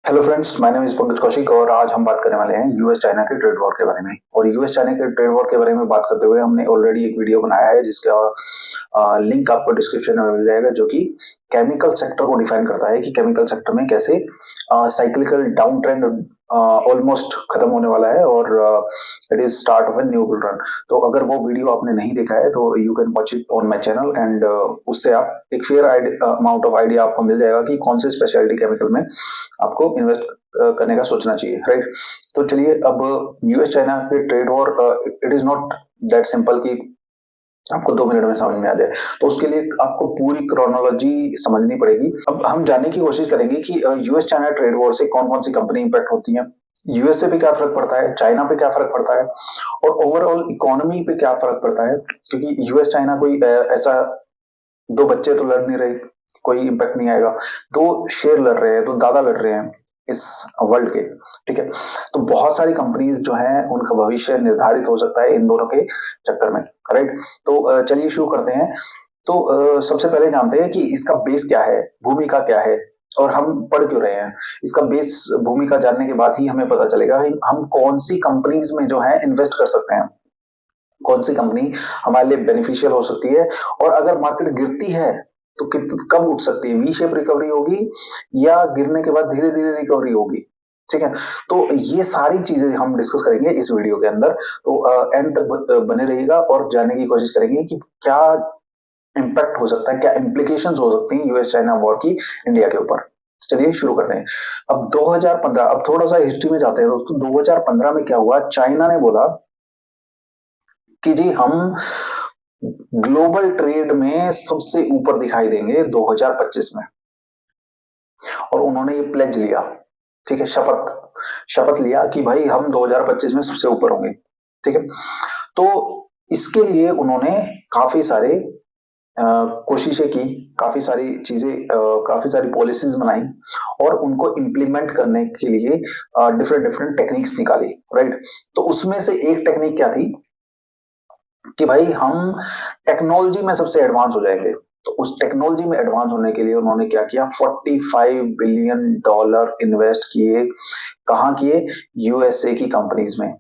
Hello friends, my name is Pankaj Kaushik और आज हम बात करने वाले हैं यूएस चाइना के ट्रेड वॉर के बारे में। और यूएस चाइना के ट्रेड वॉर के बारे में बात करते हुए हमने ऑलरेडी एक वीडियो बनाया है जिसका लिंक आपको डिस्क्रिप्शन में मिल जाएगा, जो कि केमिकल सेक्टर को डिफाइन करता है कि केमिकल सेक्टर में कैसे साइक्लिकल डाउन ट्रेंड ऑलमोस्ट खत्म होने वाला है और it is start of a new bull run. तो अगर वो वीडियो आपने नहीं देखा है तो you can watch it on my channel and उससे आप एक फेयर अमाउंट ऑफ आइडिया आपको मिल जाएगा कि कौन से स्पेशलिटी केमिकल में आपको इन्वेस्ट करने का सोचना चाहिए, राइट। तो चलिए, अब यूएस चाइना के trade war, it is not that simple कि आपको 2 मिनट में समझ में आ जाए। तो उसके लिए आपको पूरी क्रोनोलॉजी समझनी पड़ेगी। अब हम जानने की कोशिश करेंगे कि यूएस चाइना ट्रेड वॉर से कौन कौन सी कंपनी इंपैक्ट होती है, यूएसए पे क्या फर्क पड़ता है, चाइना पे क्या फर्क पड़ता है और ओवरऑल इकोनॉमी पे क्या फर्क पड़ता है। क्योंकि यूएस चाइना कोई ऐसा दो बच्चे तो लड़ नहीं रहे, कोई इम्पैक्ट नहीं आएगा। दो शेर लड़ रहे हैं, दो दादा लड़ रहे हैं इस वर्ल्ड के, ठीक है। तो बहुत सारी कंपनीज जो हैं उनका भविष्य निर्धारित हो सकता है इन दोनों के चक्कर में, राइट। तो चलिए शुरू करते हैं। तो सबसे पहले जानते हैं कि इसका बेस क्या है, भूमिका क्या है और हम पढ़ क्यों रहे हैं। इसका बेस भूमिका जानने के बाद ही हमें पता चलेगा कि हम कौन सी कंपनीज में जो है इन्वेस्ट कर सकते हैं, कौन सी कंपनी हमारे लिए बेनिफिशियल हो सकती है। और अगर मार्केट गिरती है तो कब उठ सकती है, वी शेप रिकवरी होगी या गिरने के बाद धीरे धीरे रिकवरी होगी, ठीक है। तो ये सारी चीजें हम डिस्कस करेंगे इस वीडियो के अंदर। तो एंड तक बने रहिएगा और जानने की कोशिश करेंगे कि क्या इम्पैक्ट हो सकता है, क्या इम्प्लीकेशंस हो सकती हैं यूएस चाइना वॉर की इंडिया के ऊपर। चलिए शुरू करते हैं। अब 2015, अब थोड़ा सा हिस्ट्री में जाते हैं दोस्तों। 2015 में क्या हुआ, चाइना ने बोला कि जी हम ग्लोबल ट्रेड में सबसे ऊपर दिखाई देंगे 2025 में। और उन्होंने ये प्लेज लिया, ठीक है, शपथ शपथ लिया कि भाई हम 2025 में सबसे ऊपर होंगे, ठीक है। तो इसके लिए उन्होंने काफी सारे कोशिशें की, काफी सारी चीजें, काफी सारी पॉलिसीज बनाई और उनको इम्प्लीमेंट करने के लिए डिफरेंट डिफरेंट टेक्निक्स निकाली, राइट। तो उसमें से एक टेक्निक क्या थी कि भाई हम टेक्नोलॉजी में सबसे एडवांस हो जाएंगे। तो उस टेक्नोलॉजी में एडवांस होने के लिए उन्होंने क्या किया, $45 बिलियन इन्वेस्ट किए। कहाँ किए, यूएसए की कंपनीज में।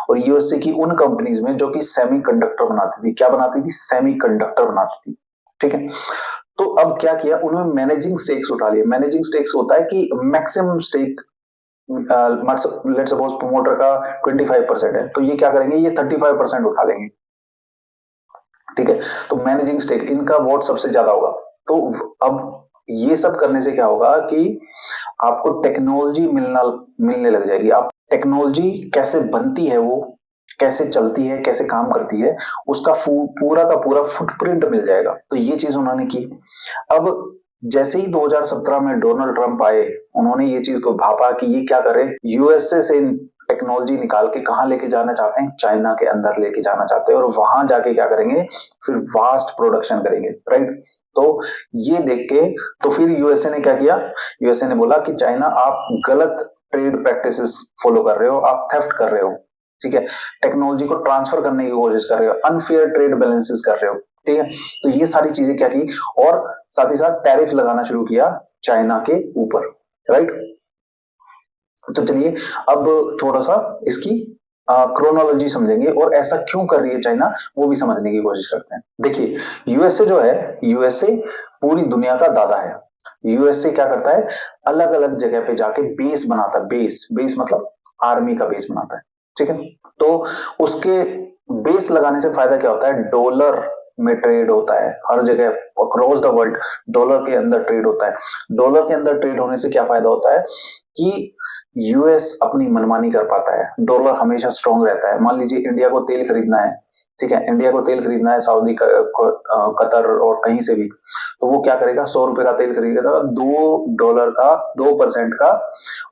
और यूएसए की उन कंपनीज में जो कि सेमीकंडक्टर बनाती थी। क्या बनाती थी, सेमीकंडक्टर बनाती थी, ठीक है। तो अब क्या किया, उन्होंने मैनेजिंग स्टेक्स उठा लिए। मैनेजिंग स्टेक्स होता है कि maximum stake, let suppose promoter का 25% है तो ये क्या करेंगे, ये 35% उठा लेंगे, ठीक है। तो मैनेजिंग स्टेक, इनका वोट सबसे ज्यादा होगा। तो अब ये सब करने से क्या होगा कि आपको टेक्नोलॉजी मिलने लग जाएगी। आप टेक्नोलॉजी कैसे बनती है, वो कैसे चलती है, कैसे काम करती है, उसका पूरा का पूरा फुटप्रिंट मिल जाएगा। तो ये चीज उन्होंने की। अब जैसे ही 2017 में डोनाल्ड ट्रंप आए, उन्होंने ये चीज को भापा कि ये क्या करे, यूएसए से टेक्नोलॉजी निकाल के कहाँ लेके जाना चाहते हैं, चाइना के अंदर लेके जाना चाहते हैं और वहां जाके क्या करेंगे, फिर वास्ट प्रोडक्शन करेंगे, राइट। तो ये देख के तो फिर यूएसए ने क्या किया, यूएसए ने बोला कि चाइना आप गलत ट्रेड प्रैक्टिसेस फॉलो कर रहे हो, आप थेफ्ट कर रहे हो, ठीक है। टेक्नोलॉजी को ट्रांसफर करने की कोशिश कर रहे हो, अनफेयर ट्रेड बैलेंसेस कर रहे हो, ठीक है। तो ये सारी चीजें क्या की और साथ ही साथ टैरिफ लगाना शुरू किया चाइना के ऊपर, राइट। तो चलिए अब थोड़ा सा इसकी क्रोनोलॉजी समझेंगे और ऐसा क्यों कर रही है चाइना वो भी समझने की कोशिश करते हैं। देखिए, यूएसए जो है, यूएसए पूरी दुनिया का दादा है। यूएसए क्या करता है, अलग अलग जगह पे जाके बेस बनाता है। बेस बेस मतलब आर्मी का बेस बनाता है, ठीक है। तो उसके बेस लगाने से फायदा क्या होता है, डॉलर में ट्रेड होता है हर जगह अक्रॉस द वर्ल्ड। डॉलर के अंदर ट्रेड होता है। डॉलर के अंदर ट्रेड होने से क्या फायदा होता है कि यूएस अपनी मनमानी कर पाता है, डॉलर हमेशा स्ट्रांग रहता है। मान लीजिए इंडिया को तेल खरीदना है, ठीक है, इंडिया को तेल खरीदना है सऊदी, कतर और कहीं से भी, तो वो क्या करेगा, 100 रुपए का तेल खरीदेगा, $2 का, 2% का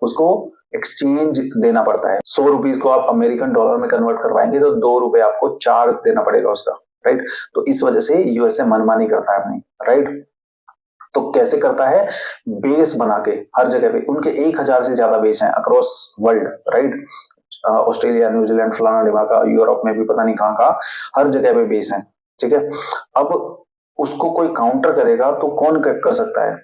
उसको एक्सचेंज देना पड़ता है। 100 रुपीज को आप अमेरिकन डॉलर में कन्वर्ट करवाएंगे तो 2 रुपए आपको चार्ज देना पड़ेगा उसका, राइट। तो इस वजह से यूएसए मनमानी करता है अपनी, राइट। तो कैसे करता है, बेस बना के हर जगह पे। उनके 1,000 से ज्यादा बेस हैं across world, right. Australia, New Zealand, फलाना ढिमाका, यूरोप में भी पता नहीं कहाँ कहाँ, हर जगह पे बेस है, ठीक है। अब उसको कोई काउंटर करेगा तो कौन कर सकता है,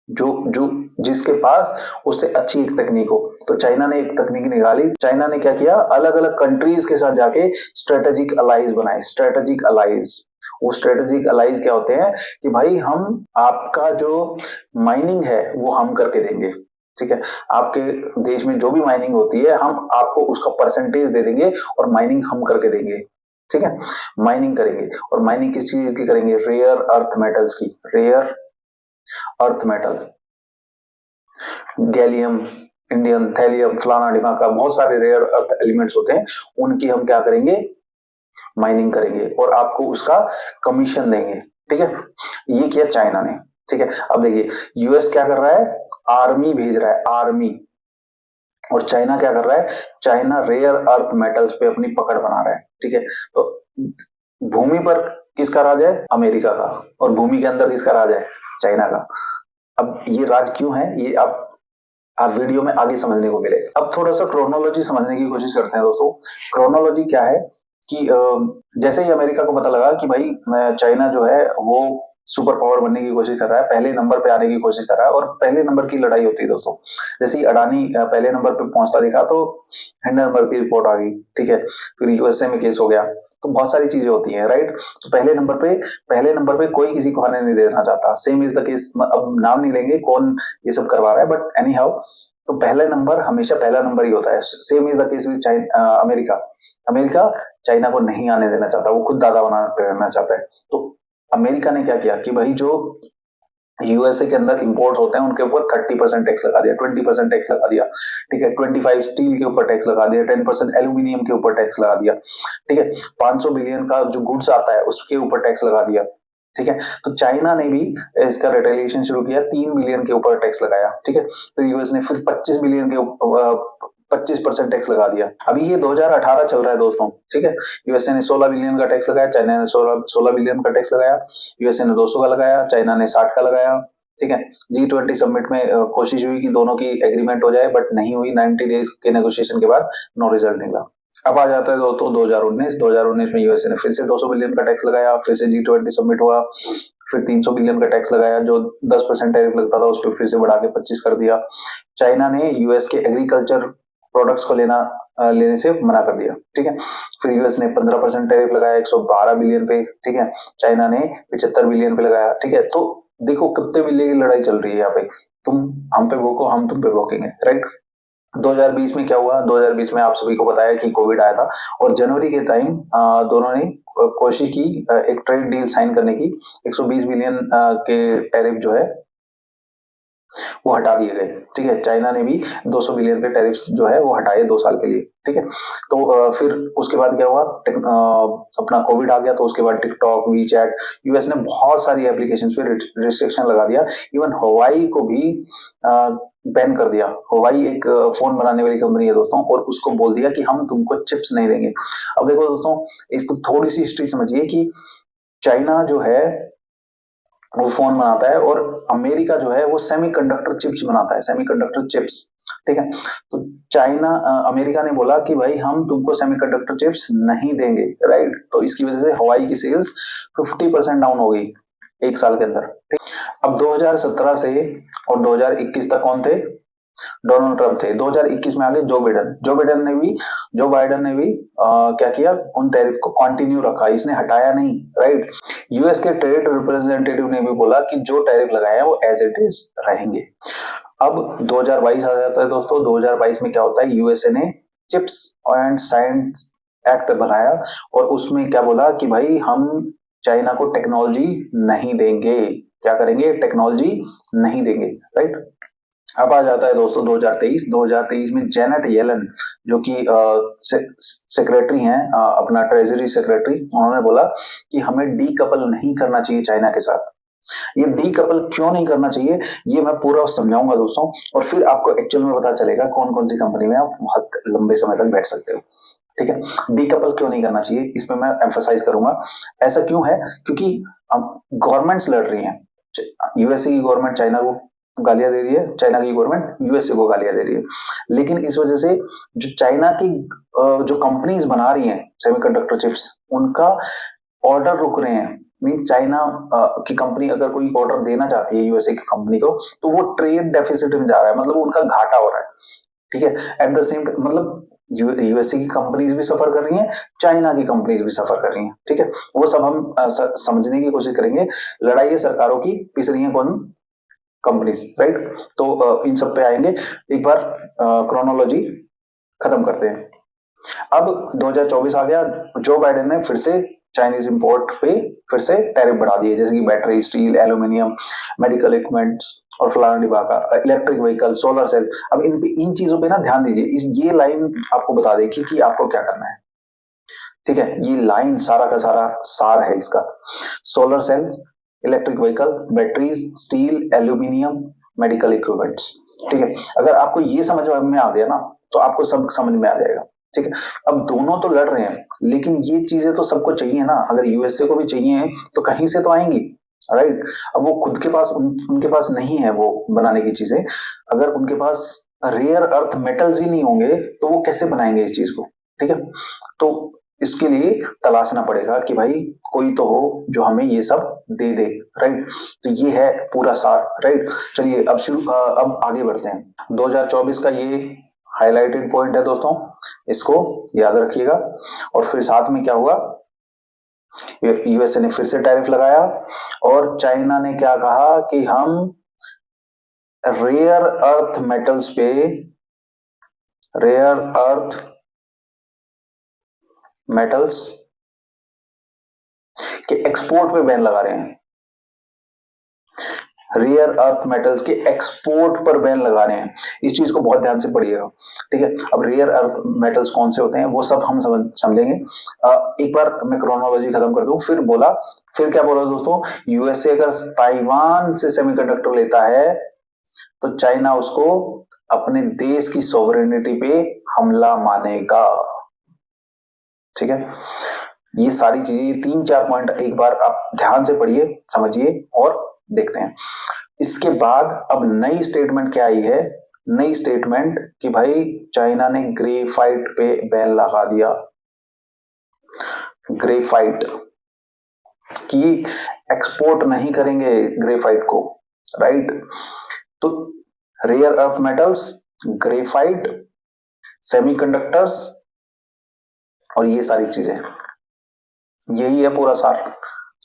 जो जो जिसके पास उससे अच्छी एक तकनीक हो। तो चाइना ने एक तकनीक निकाली। चाइना ने क्या किया, अलग अलग कंट्रीज के साथ जाके स्ट्रेटेजिक अलाइज बनाए। स्ट्रेटेजिक अलाइज, वो स्ट्रेटेजिक अलाइज क्या होते हैं कि भाई हम आपका जो माइनिंग है वो हम करके देंगे, ठीक है, आपके देश में जो भी माइनिंग होती है हम आपको उसका परसेंटेज दे देंगे और माइनिंग हम करके देंगे, ठीक है। माइनिंग करेंगे, और माइनिंग किस चीज की करेंगे, रेयर अर्थ मेटल्स की, rare earth metal, gallium, indium, thallium, फलाना ढिमाका, बहुत सारे रेयर अर्थ एलिमेंट्स होते हैं, उनकी हम क्या करेंगे, माइनिंग करेंगे और आपको उसका कमीशन देंगे, ठीक है। ये किया चाइना ने, ठीक है। अब देखिए यूएस क्या कर रहा है, आर्मी भेज रहा है, आर्मी। और चाइना क्या कर रहा है, चाइना रेयर अर्थ मेटल्स पे अपनी पकड़ बना रहा है, ठीक है। तो भूमि पर किसका राज है, अमेरिका का, और भूमि के अंदर किसका राज है, चाइना का। अब ये राज क्यों है, ये आप वीडियो में आगे समझने को मिलेगा। अब थोड़ा सा क्रोनोलॉजी समझने की कोशिश करते हैं दोस्तों। क्रोनोलॉजी क्या है कि जैसे ही अमेरिका को पता लगा कि भाई चाइना जो है वो सुपर पावर बनने की कोशिश कर रहा है, पहले नंबर पे आने की कोशिश कर रहा है, और पहले नंबर की लड़ाई होती है दोस्तों। जैसे ही अडानी पहले नंबर पे पहुंचता दिखा तो हैंड नंबर की रिपोर्ट आ गई, ठीक है, फिर यूएसए में केस हो गया। तो बहुत सारी चीजें होती हैं, राइट। तो पहले नंबर पे कोई किसी को आने नहीं देना चाहता। सेम इज द केस, अब नाम नहीं लेंगे कौन ये सब करवा रहा है, बट एनी हाउ, तो पहला नंबर हमेशा पहला नंबर ही होता है। Same is the case with America. America China को नहीं आने देना चाहता, वो खुद दादा बनाना चाहता है। तो अमेरिका ने क्या किया कि भाई जो यूएसए के अंदर इंपोर्ट होते हैं उनके ऊपर 30% टैक्स लगा दिया, 20% टैक्स लगा दिया, ठीक है, 25 स्टील के ऊपर टैक्स लगा दिया, 10% एल्यूमिनियम के ऊपर टैक्स लगा दिया, ठीक है, 500 बिलियन का जो गुड्स आता है उसके ऊपर टैक्स लगा दिया, ठीक है। तो चाइना ने भी इसका रिटेलिएशन शुरू किया, 3 बिलियन के ऊपर टैक्स लगाया, ठीक है। फिर यूएस ने फिर 25 बिलियन के ऊपर 25% टैक्स लगा दिया। अभी ये 2018 चल रहा है दोस्तों, ठीक है। यूएसए ने 16 बिलियन का टैक्स लगाया, चाइना ने 16 बिलियन का टैक्स लगाया। यूएसए ने 200 का लगाया, चाइना ने 60 का लगाया, ठीक है। G20 समिट में कोशिश हुई कि दोनों की एग्रीमेंट हो जाए, बट नहीं हुई। 90 डेज के नेगोशिएशन के बाद नो रिजल्ट निकला। अब आ जाता है तो 2019 में यूएसए ने फिर से 200 बिलियन का टैक्स लगाया, फिर से G20 समिट हुआ, फिर 300 बिलियन का टैक्स लगाया, जो 10% टैरिफ लगता था उस पर फिर से बढ़ा के 25 कर दिया। चाइना ने यूएस के एग्रीकल्चर प्रोडक्ट्स को लेने से मना कर दिया, ठीक है। फिर यूएस ने 15% टैरिफ लगाया 112 बिलियन पे, ठीक है। चाइना ने 75 बिलियन पे लगाया, ठीक है। तो देखो कितने बिलियन की लड़ाई चल रही है यहाँ पे, तुम हम पे भोको, हम तुम पे भोकेंगे, राइट। 2020 में क्या हुआ, 2020 में आप सभी को बताया कि कोविड आया था, और जनवरी के टाइम दोनों ने कोशिश की एक ट्रेड डील साइन करने की। 120 बिलियन के टैरिफ जो है वो हटा दिए गए, ठीक है। चाइना ने भी 200 बिलियन के टैरिफ्स जो है वो हटाए 2 साल के लिए, ठीक है। तो फिर उसके बाद क्या हुआ, अपना कोविड आ गया, तो उसके बाद टिकटॉक, वी चैट, यूएस ने बहुत सारी एप्लीकेशंस पे रिस्ट्रिक्शन लगा दिया। इवन हवाई को भी बैन कर दिया। हवाई एक फोन बनाने वाली कंपनी है दोस्तों, और उसको बोल दिया कि हम तुमको चिप्स नहीं देंगे। अब देखो दोस्तों, इसको थोड़ी सी हिस्ट्री समझिए कि चाइना जो है वो फोन बनाता है, और अमेरिका जो है वो सेमीकंडक्टर चिप्स बनाता है, सेमीकंडक्टर चिप्स, ठीक है। तो चाइना अमेरिका ने बोला कि भाई हम तुमको सेमीकंडक्टर चिप्स नहीं देंगे, राइट। तो इसकी वजह से हवाई की सेल्स 50% डाउन हो गई 1 साल के अंदर, ठीक। अब 2017 से और 2021 तक कौन थे, डोनाल्ड ट्रंप थे। 2021 में आगे जो बाइडन ने भी क्या किया, उन टैरिफ को कंटिन्यू रखा, इसने हटाया नहीं, राइट। यूएस के ट्रेड रिप्रेजेंटेटिव ने भी बोला कि जो टैरिफ लगाए हैं वो एज इट इज रहेंगे। अब 2022 आ जाता है दोस्तों। 2022 में क्या होता है, यूएसए ने चिप्स एंड साइंस एक्ट बनाया, और उसमें क्या बोला कि भाई हम चाइना को टेक्नोलॉजी नहीं देंगे। क्या करेंगे, टेक्नोलॉजी नहीं देंगे, राइट। अब आ जाता है दोस्तों 2023 में जेनेट येलन, जो कि सेक्रेटरी हैं, अपना ट्रेजरी सेक्रेटरी, उन्होंने बोला कि हमें डीकपल नहीं करना चाहिए चाइना के साथ। ये डीकपल क्यों नहीं करना चाहिए, ये मैं पूरा समझाऊंगा दोस्तों, और फिर आपको एक्चुअल में पता चलेगा कौन कौन सी कंपनी में आप बहुत लंबे समय तक बैठ सकते हो, ठीक है। डीकपल क्यों नहीं करना चाहिए, इस पे मैं एम्फसाइज करूंगा। ऐसा क्यों है, क्योंकि गवर्नमेंट्स लड़ रही हैं। यूएसए की गवर्नमेंट चाइना को गालियां दे रही है, चाइना की गवर्नमेंट यूएसए को गालियां दे रही है। लेकिन इस वजह से जो चाइना की जो कंपनीज बना रही हैं सेमीकंडक्टर चिप्स, उनका ऑर्डर रुक रहे हैं, मीन चाइना की कंपनी अगर कोई ऑर्डर देना चाहती है यूएसए की कंपनी को, तो वो ट्रेड डेफिसिट में जा रहा है, मतलब उनका घाटा हो रहा है। ठीक है, एट द सेम मतलब यूएसए की कंपनीज भी सफर कर रही हैं, चाइना की कंपनीज भी सफर कर रही हैं। ठीक है, वो सब हम समझने की कोशिश करेंगे। लड़ाई है सरकारों की, पिस रही है कौन? Companies, right. तो इन सब पे आएंगे। एक बार क्रोनोलॉजी खत्म करते हैं। अब 2024 आ गया, जो बाइडेन ने फिर से चाइनीज इंपोर्ट पे फिर से टैरिफ बढ़ा दिए, जैसे कि battery, steel, aluminium, medical equipments और फलाना डिबाका, इलेक्ट्रिक व्हीकल, सोलर सेल। अब इन चीजों पे ना ध्यान दीजिए, ये लाइन आपको बता देगी कि आपको क्या करना है। ठीक है, ये लाइन सारा का सारा सार है इसका। Solar cell, electric vehicle, batteries, steel, aluminium, medical equipments. ठीक है, अगर आपको ये समझ में आ गया ना, तो आपको सब समझ में आ जाएगा। ठीक है, अब दोनों तो लड़ रहे हैं, लेकिन ये चीजें तो सबको चाहिए ना। अगर यूएसए को भी चाहिए तो कहीं से तो आएंगी, राइट। अब वो खुद के पास उनके पास नहीं है वो बनाने की चीजें। अगर उनके पास रेयर अर्थ मेटल्स ही नहीं होंगे तो वो कैसे बनाएंगे इस चीज को? ठीक है, तो इसके लिए तलाशना पड़ेगा कि भाई कोई तो हो जो हमें ये सब दे दे, राइट। तो ये है पूरा सार, राइट। चलिए अब आगे बढ़ते हैं। 2024 का ये हाईलाइटेड पॉइंट है दोस्तों, इसको याद रखिएगा। और फिर साथ में क्या हुआ, यूएसए ने फिर से टैरिफ लगाया और चाइना ने क्या कहा कि हम रेयर अर्थ मेटल्स पे, रेयर अर्थ मेटल्स के एक्सपोर्ट पे बैन लगा रहे हैं। रेयर अर्थ मेटल्स के एक्सपोर्ट पर बैन लगा रहे हैं। इस चीज को बहुत ध्यान से पढ़िएगा। ठीक है, अब रेयर अर्थ मेटल्स कौन से होते हैं वो सब हम समझेंगे। एक बार मैं क्रोनोलॉजी खत्म कर दूं, फिर क्या बोला दोस्तों, यूएसए अगर ताइवान से सेमीकंडक्टर लेता है तो चाइना उसको अपने देश की सोवरेनिटी पे हमला मानेगा। ठीक है, ये सारी चीजें, 3-4 पॉइंट एक बार आप ध्यान से पढ़िए, समझिए और देखते हैं। इसके बाद अब नई स्टेटमेंट क्या आई है? नई स्टेटमेंट कि भाई चाइना ने ग्रेफाइट पे बैन लगा दिया। ग्रेफाइट की एक्सपोर्ट नहीं करेंगे ग्रेफाइट को, राइट। तो rare earth metals, graphite, semiconductors और ये सारी चीजें, यही है पूरा सार,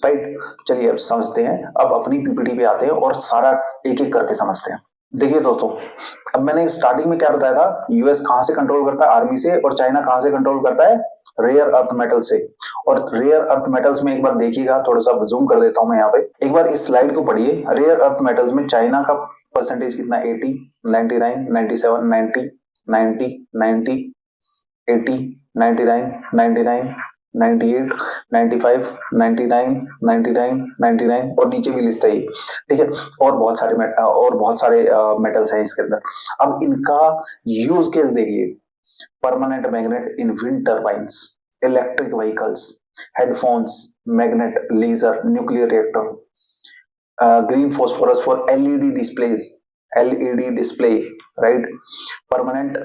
राइट। चलिए अब समझते हैं, अब अपनी पीपीटी पे आते हैं और सारा एक एक करके समझते हैं। देखिए दोस्तों, अब मैंने स्टार्टिंग में क्या बताया था, यूएस कहां से कंट्रोल करता है? आर्मी से। और चाइना कहां से कंट्रोल करता है? रेयर अर्थ मेटल से। और रेयर अर्थ मेटल्स में एक बार देखिएगा, थोड़ा सा जूम कर देता हूं मैं यहाँ पे, एक बार इस स्लाइड को पढ़िए। रेयर अर्थ मेटल्स में चाइना का परसेंटेज कितना? 80, 99, 97, 90, 90, 90, 80, 99, 99, 98, 95, 99, 99, 99 और नीचे भी लिस्ट है ये। ठीक है, और बहुत सारे मेटल्स हैं इसके अंदर। अब इनका यूज केस देखिए, permanent magnet in wind turbines, electric vehicles, headphones, magnet, laser, nuclear reactor, green phosphorus for LED displays, LED display, right. Permanent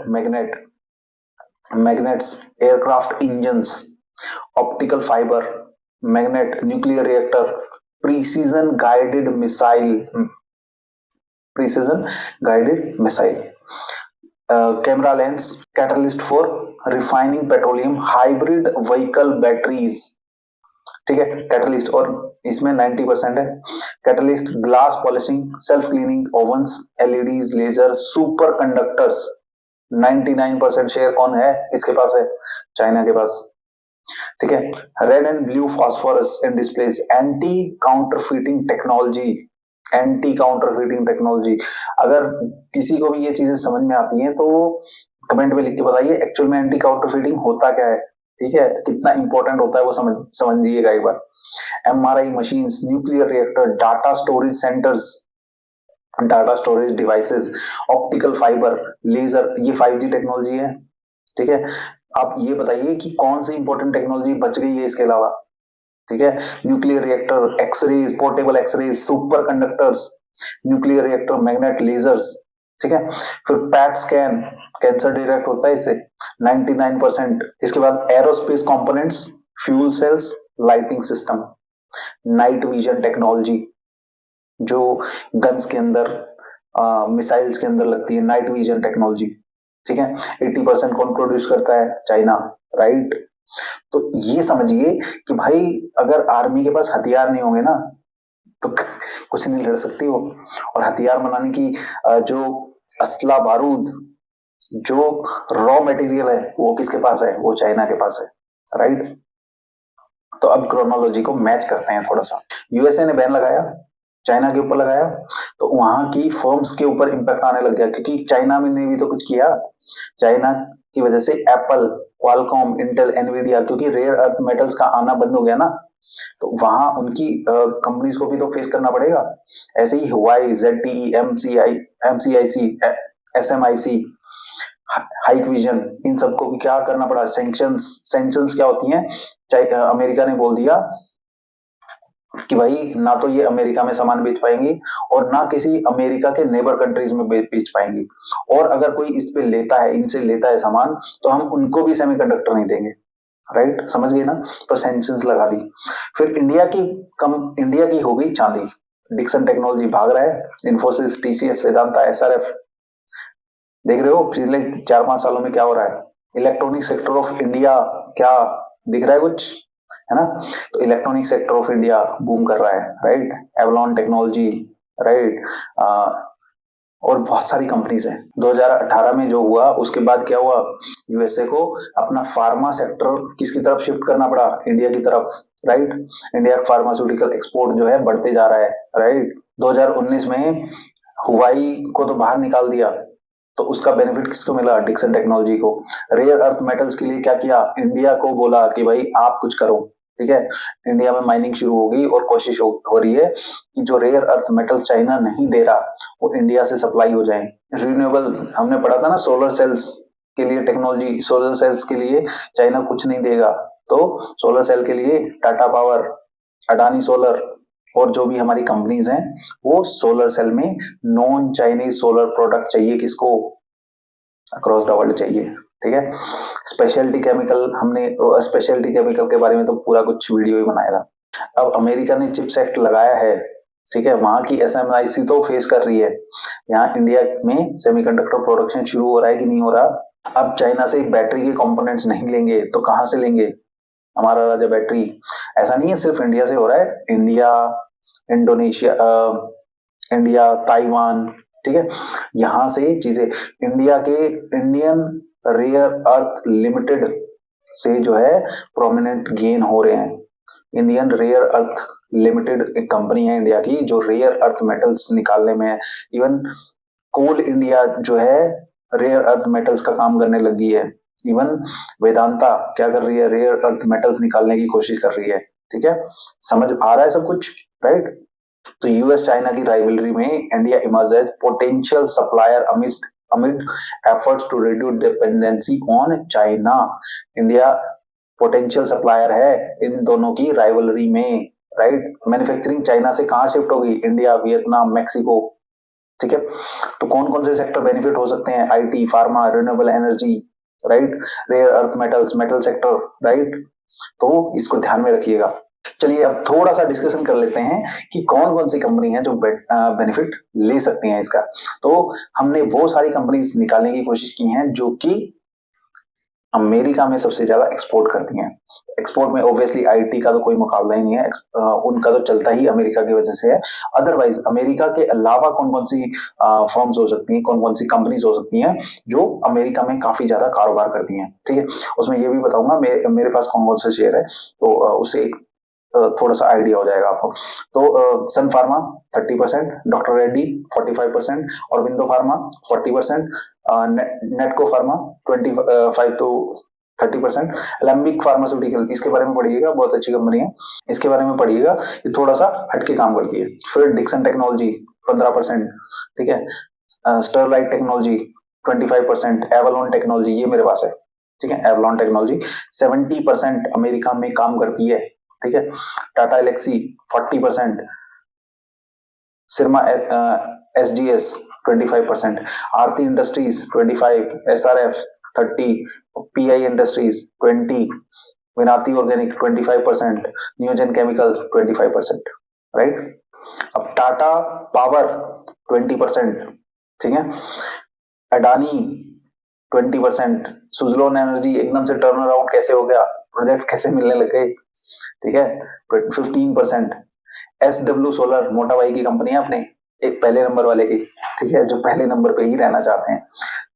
magnets, aircraft engines, optical fiber, magnet, nuclear reactor, precision guided missile, camera lens, catalyst for refining petroleum, hybrid vehicle batteries। ठीक है, catalyst, और इसमें 90% है। Catalyst, glass polishing, self cleaning ovens, LEDs, laser, super conductors. 99% share कौन है इसके पास? है China के पास। ठीक है, red and blue phosphorus in displays, anti counterfeiting technology, anti counterfeiting technology. अगर किसी को भी ये चीजें समझ में आती हैं तो कमेंट में लिख के बताइए एक्चुअल में एंटी काउंटरफीटिंग होता क्या है। ठीक है, कितना इंपॉर्टेंट होता है वो समझिएगा एक बार। MRI machines, nuclear reactor, data storage centres, data storage devices, optical fibre, laser, ये 5G टेक्नोलॉजी है। ठीक है, आप ये बताइए कि कौन सी इंपॉर्टेंट टेक्नोलॉजी बच गई है इसके अलावा? ठीक है, nuclear reactor, x-rays, portable x-rays, super conductors, nuclear reactor, magnet, lasers. ठीक है, फिर पैट स्कैन, कैंसर डिटेक्ट होता है इससे, 99%। इसके बाद aerospace components, fuel cells, lighting system. Night vision technology जो गन्स के अंदर, मिसाइल्स के अंदर लगती है, नाइट विजन टेक्नोलॉजी, ठीक है। 80% कौन प्रोड्यूस करता है? China, right. तो ये समझिए कि भाई अगर आर्मी के पास हथियार नहीं होंगे ना तो कुछ नहीं लड़ सकती वो। और हथियार बनाने की जो असला बारूद, जो रॉ मटेरियल है वो किसके पास है? वो चाइना के पास है, राइट। तो अब क्रोनोलॉजी को मैच करते हैं थोड़ा सा। यूएसए ने बैन लगाया, चाइना के ऊपर लगाया, तो वहां की फर्म्स के ऊपर इंपैक्ट आने लग गया, क्योंकि चाइना में ने भी तो कुछ किया। चाइना की वजह से एप्पल, क्वालकॉम, इंटेल, एनवीडिया, क्योंकि रेयर अर्थ मेटल्स का आना बंद हो गया ना, तो वहां उनकी कंपनीज को भी तो फेस करना पड़ेगा। ऐसे ही Huawei, ZTE, MCIC, SMIC, Hikvision, इन सबको भी क्या करना पड़ा? सैंक्शंस क्या होती हैं? अमेरिका ने बोल दिया कि भाई ना तो ये अमेरिका में सामान बेच पाएंगी और ना किसी अमेरिका के नेबर कंट्रीज में बेच पाएंगी, और अगर कोई इस पे लेता है, इनसे लेता है सामान, तो हम उनको भी सेमीकंडक्टर नहीं देंगे, राइट। समझ गए ना? तो सैंक्शंस लगा दी। फिर इंडिया की हो गई चांदी। डिक्सन टेक्नोलॉजी भाग रहा है, इन्फोसिस, TCS, वेदांता, SRF। देख रहे हो पिछले 4-5 सालों में क्या हो रहा है? इलेक्ट्रॉनिक सेक्टर ऑफ इंडिया, क्या दिख रहा है कुछ? है ना? तो electronic sector of India boom कर रहा है, राइट। Avalon technology, right. और बहुत सारी कंपनीज हैं। 2018 में जो हुआ उसके बाद क्या हुआ? यूएसए को अपना फार्मा सेक्टर किसकी तरफ शिफ्ट करना पड़ा? इंडिया की तरफ, राइट। इंडिया फार्मास्यूटिकल एक्सपोर्ट जो है बढ़ते जा रहा है, राइट। 2019 में हुवाई को तो बाहर निकाल दिया, तो उसका बेनिफिट किसको मिला? डिक्सन टेक्नोलॉजी को। रेयर अर्थ मेटल्स के लिए क्या किया? इंडिया को बोला कि भाई आप कुछ करो, ठीक है। इंडिया में माइनिंग शुरू होगी और कोशिश हो रही है कि जो रेयर अर्थ मेटल चाइना नहीं दे रहा वो इंडिया से सप्लाई हो जाए। रिन्यूएबल हमने पढ़ा था ना, सोलर सेल्स के लिए टेक्नोलॉजी, सोलर सेल्स के लिए चाइना कुछ नहीं देगा, तो सोलर सेल के लिए टाटा पावर, अडानी सोलर और जो भी हमारी कंपनीज हैं वो सोलर सेल में नॉन चाइनीज सोलर प्रोडक्ट चाहिए किसको? अक्रॉस द वर्ल्ड चाहिए, ठीक है। स्पेशलिटी केमिकल, हमने स्पेशलिटी केमिकल के बारे में तो पूरा कुछ वीडियो ही बनाया था। अब अमेरिका ने चिप्स एक्ट लगाया है, ठीक है। वहां की SMIC तो फेस कर रही है, यहाँ इंडिया में सेमीकंडक्टर प्रोडक्शन शुरू हो रहा है कि नहीं हो रहा? अब चाइना से बैटरी के कंपोनेंट्स नहीं लेंगे तो कहां से लेंगे? हमारा राजा बैटरी। ऐसा नहीं है सिर्फ इंडिया से हो रहा है, इंडिया, इंडोनेशिया, इंडिया, ताइवान, ठीक है, यहां से चीजें। इंडिया के इंडियन रेयर अर्थ लिमिटेड से जो है प्रोमिनेंट गेन हो रहे हैं। इंडियन रेयर अर्थ लिमिटेड एक कंपनी है इंडिया की जो रेयर अर्थ मेटल्स निकालने में है। इवन कोल इंडिया जो है रेयर अर्थ मेटल्स का काम करने लगी है। इवन वेदांता क्या कर रही है? रेयर अर्थ मेटल्स निकालने की कोशिश कर रही है, ठीक है। समझ आ रहा है सब कुछ, राइट। तो यूएस चाइना की राइवलरी में India emerge as potential supplier amid efforts to reduce dependency on China. India potential supplier है इन दोनों की राइवलरी में, राइट। मैन्युफैक्चरिंग चाइना से कहां शिफ्ट होगी? इंडिया, वियतनाम, मैक्सिको, ठीक है। तो कौन कौन से सेक्टर बेनिफिट हो सकते हैं? IT, pharma, renewable energy, right. Rare earth metals, metal sector, right. तो इसको ध्यान में रखिएगा। चलिए अब थोड़ा सा डिस्कशन कर लेते हैं कि कौन कौन सी कंपनी है जो बेनिफिट ले सकती हैं इसका। तो हमने वो सारी कंपनीज निकालने की कोशिश की हैं जो कि अमेरिका में सबसे ज्यादा एक्सपोर्ट करती हैं। एक्सपोर्ट में ऑब्वियसली IT का तो कोई मुकाबला ही नहीं है, उनका तो चलता ही अमेरिका की वजह से है। अदरवाइज अमेरिका के अलावा कौन कौन सी फर्म्स हो सकती हैं, कौन कौन सी कंपनीज हो सकती हैं जो अमेरिका में काफी ज्यादा कारोबार करती हैं, ठीक है। उसमें ये भी बताऊंगा मेरे पास कौन कौन से शेयर है, तो उससे एक थोड़ा सा आइडिया हो जाएगा आपको। तो सन फार्मा 30%, डॉक्टर रेड्डी 45%, और window pharma 40%, नेटको pharma 25 to 30%, Alembic pharmaceutical, इसके बारे में पढ़िएगा, बहुत अच्छी कंपनी है, इसके बारे में पढ़िएगा, ये थोड़ा सा हटके काम करती है। फिर डिक्सन टेक्नोलॉजी 15%, ठीक है। स्टरलाइट टेक्नोलॉजी 25%, एवलॉन टेक्नोलॉजी ये मेरे पास है, ठीक है। एवलॉन टेक्नोलॉजी 70% अमेरिका में काम करती है, ठीक है। Tata Elxsi 40%, Syrma SGS 25%, Aarti industries 25, SRF 30, PI industries 20, Vinati organic 25%, Neogen chemical 25%, right. अब टाटा पावर 20%, ठीक है, अडानी 20%, सुजलोन एनर्जी एकदम से टर्न अराउंड कैसे हो गया, प्रोजेक्ट कैसे मिलने लगे, ठीक है, 15%, SW सोलर मोटा भाई की कंपनी है अपने, एक पहले नंबर वाले की, ठीक है, जो पहले नंबर पे ही रहना चाहते हैं,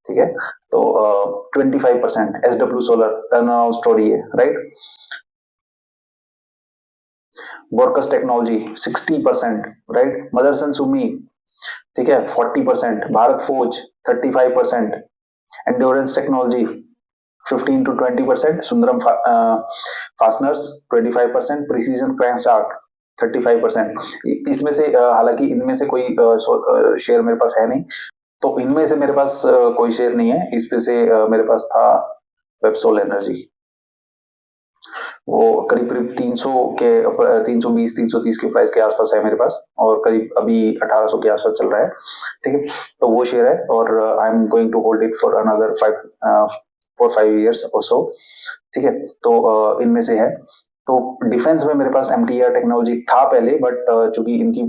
ठीक है, तो 25% SW solar turn around story है, राइट। बोरकस टेक्नोलॉजी 60%, राइट। मदरसन सुमी, ठीक है, 40%, Bharat Forge 35%, endurance technology 15 to 20%, Sundaram fasteners 25%, precision crankshaft 35%। इसमें से हालांकि इनमें से कोई शेयर मेरे पास है नहीं, तो इनमें से मेरे पास कोई शेयर नहीं है, इसमें से मेरे पास था वेबसोल एनर्जी, वो करीब करीब 300 के 320 330 के प्राइस के आसपास है मेरे पास, और करीब अभी 1800 के आसपास चल रहा है, ठीक है, तो वो शेयर है, और I am going to hold it for another 4-5 years और सो, ठीक है, तो इनमें से है। तो डिफेंस में मेरे पास MTAR टेक्नोलॉजी था पहले, बट चूंकि इनकी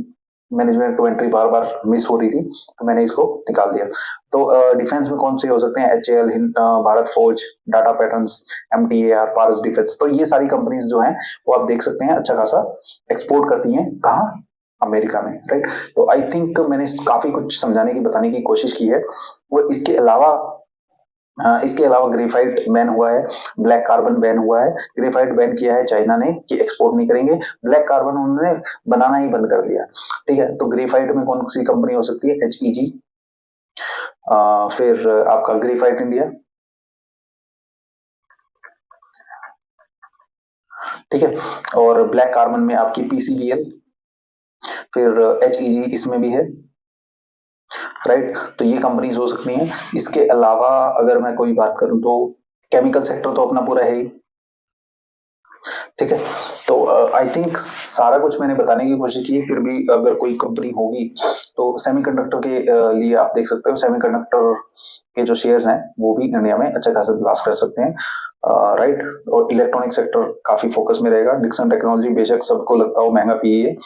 मैनेजमेंट टू एंट्री बार बार मिस हो रही थी, तो मैंने इसको निकाल दिया। तो डिफेंस में कौन से हो सकते हैं, HAL, Bharat forge, data patterns, MTAR, पारस डिफेंस, तो ये सारी कंपनीज जो हैं वो आप देख सकते हैं अच्छा खासा एक्सपोर्ट करती हैं, कहाँ, अमेरिका में, राइट। तो आई थिंक मैंने काफी कुछ समझाने की बताने की कोशिश की है। वो इसके अलावा ग्रेफाइट बैन हुआ है, ब्लैक कार्बन बैन हुआ है। ग्रेफाइट बैन किया है चाइना ने कि एक्सपोर्ट नहीं करेंगे, ब्लैक कार्बन उन्होंने बनाना ही बंद कर दिया, ठीक है। तो ग्रेफाइट में कौन सी कंपनी हो सकती है, HEG, फिर आपका ग्रेफाइट इंडिया, ठीक है, और ब्लैक कार्बन में आपकी PCBL, फिर HEG इसमें भी है, राइट। तो ये कंपनीज हो सकती हैं। इसके अलावा अगर मैं कोई बात करूं तो केमिकल सेक्टर तो अपना पूरा है ही, ठीक है। तो आई थिंक सारा कुछ मैंने बताने की कोशिश की, फिर भी अगर कोई कंपनी होगी तो सेमीकंडक्टर के लिए आप देख सकते हो, सेमीकंडक्टर के जो शेयर्स हैं वो भी इंडिया में अच्छा खासा ब्लास्ट कर सकते हैं, राइट। और इलेक्ट्रॉनिक सेक्टर काफी फोकस में रहेगा। डिक्सन टेक्नोलॉजी बेशक सबको लगता हो महंगा PE है,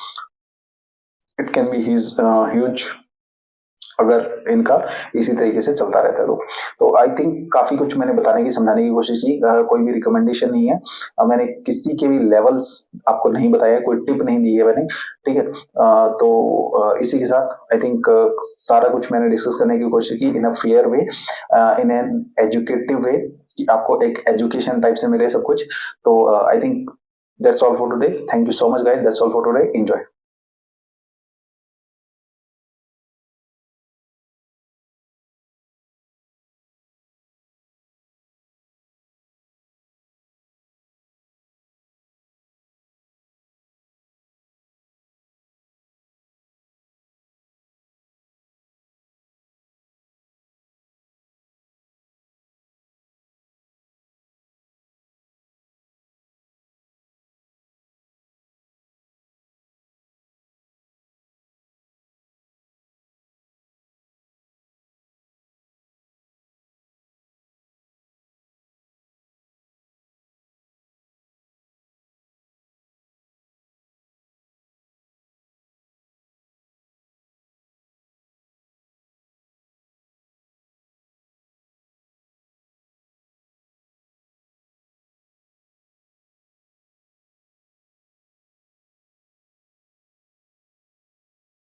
इट कैन बी ह्यूज अगर इनका इसी तरीके से चलता रहता है तो आई थिंक काफी कुछ मैंने बताने की समझाने की कोशिश की। कोई भी रिकमेंडेशन नहीं है, मैंने किसी के भी लेवल्स आपको नहीं बताया, कोई टिप नहीं दी है मैंने, ठीक है। तो इसी के साथ आई थिंक सारा कुछ मैंने डिस्कस करने की कोशिश की in a fair way, in an educative way, कि आपको एक एजुकेशन टाइप से मिले सब कुछ। तो I think that's all for today, thank you so much guys, that's all for today, enjoy.